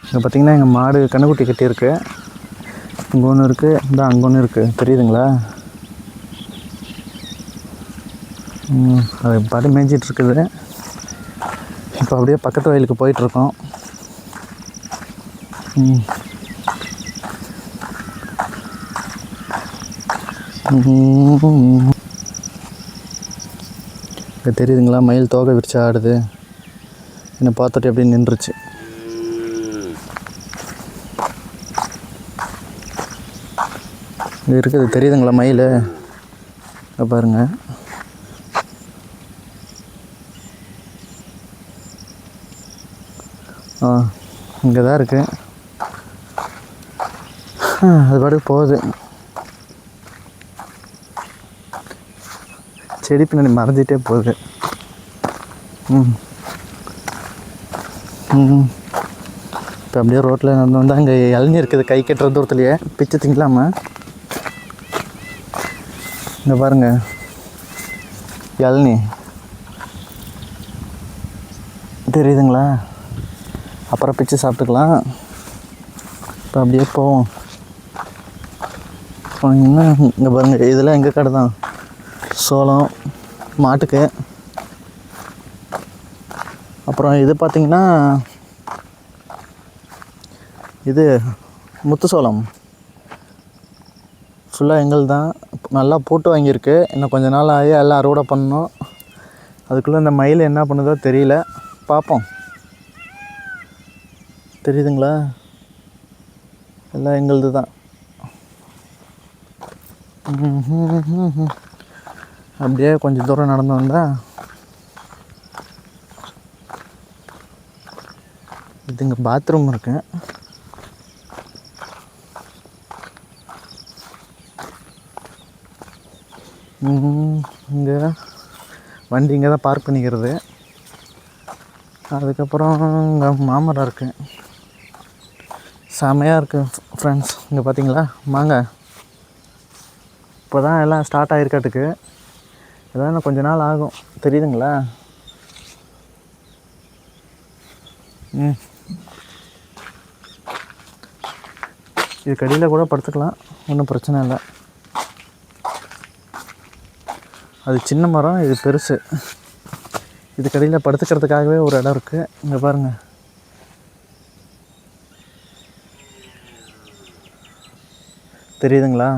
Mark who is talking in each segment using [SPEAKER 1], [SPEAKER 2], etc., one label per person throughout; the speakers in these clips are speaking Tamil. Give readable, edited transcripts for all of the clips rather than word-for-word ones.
[SPEAKER 1] இங்கே பார்த்திங்கன்னா எங்கள் மாடு கன்றுக்குட்டி கட்டியிருக்கு. இங்கே ஒன்று இருக்குது, இந்த அங்கே ஒன்று இருக்குது, தெரியுதுங்களா? அது பாட்டு மேய்ஞ்சிட்ருக்குது. இப்போ அப்படியே பக்கத்து வயலுக்கு போயிட்டுருக்கோம். இப்போ தெரியுதுங்களா? மயில் தோகை விரிச்சு ஆடுது. என்னை பார்த்துட்டு அப்படியே நின்றுச்சு. இது இருக்குது, தெரியுதுங்களா மயில்? பாருங்கள். இங்கே தான் இருக்குது. அது பாட்டுக்கு போகுது. செடி பின்னாடி மறைஞ்சிட்டே போகுது. இப்போ அப்படியே ரோட்டில் நடந்து வந்தால் அங்கே இளநீ இருக்குது, கை கட்டுற தூரத்துலையே. பிச்சு திங்கலாமா? இங்கே பாருங்கள், இளநீ தெரியுதுங்களா? அப்புறம் பிச்சு சாப்பிட்டுக்கலாம். இப்போ அப்படியே போவோம். போனீங்கன்னா இங்கே பாருங்கள், இதெல்லாம் எங்கள் கடை தான். சோளம் மாட்டுக்கு. அப்புறம் இது பார்த்திங்கன்னா இது முத்து சோளம் ஃபுல்லாக எங்கள் தான். நல்லா போட்டு வாங்கியிருக்கு. இன்னும் கொஞ்ச நாள் ஆகி எல்லாம் அறுவடை பண்ணணும். அதுக்குள்ளே இந்த மயில் என்ன பண்ணுதோ தெரியல, பார்ப்போம். தெரியுதுங்களா? எல்லாம் எங்களுது தான். அப்படியே கொஞ்சம் தூரம் நடந்து வந்தால் இது இங்கே பாத்ரூம் இருக்கு. இங்கே வண்டி இங்கே தான் பார்க் பண்ணிக்கிறது. அதுக்கப்புறம் இங்கே மாமரம் இருக்குது, செமையாக இருக்குது ஃப்ரெண்ட்ஸ். இங்கே பார்த்தீங்களா மாங்காய்? இப்போ தான் எல்லாம் ஸ்டார்ட் ஆகிருக்காட்டுக்கு. எதாவது கொஞ்ச நாள் ஆகும், தெரியுதுங்களா? இது கடியில் கூட படுத்துக்கலாம், ஒன்றும் பிரச்சனை இல்லை. அது சின்ன மரம், இது பெருசு. இது கடியில் படுத்துக்கிறதுக்காகவே ஒரு இடம் இருக்குது. இங்கே பாருங்கள். தெரியுதுங்களா?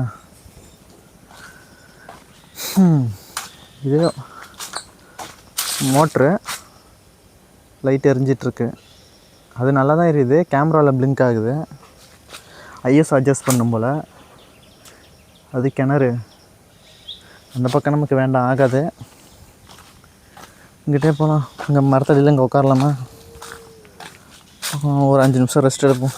[SPEAKER 1] இது மோட்ரு லைட் எரிஞ்சிட்ருக்கு. அது நல்லா தான் எரியுது, கேமராவில் பிளிங்க் ஆகுது. ஐஎஸ் அட்ஜஸ்ட் பண்ணும் போல். அது கிணறு, அந்த பக்கம் நமக்கு வேண்டாம், ஆகாது. இங்கிட்டே போகலாம். இங்கே மரத்தடியில் இங்கே உட்காரலாமா? ஒரு 5 நிமிஷம் ரெஸ்ட் எடுப்போம்.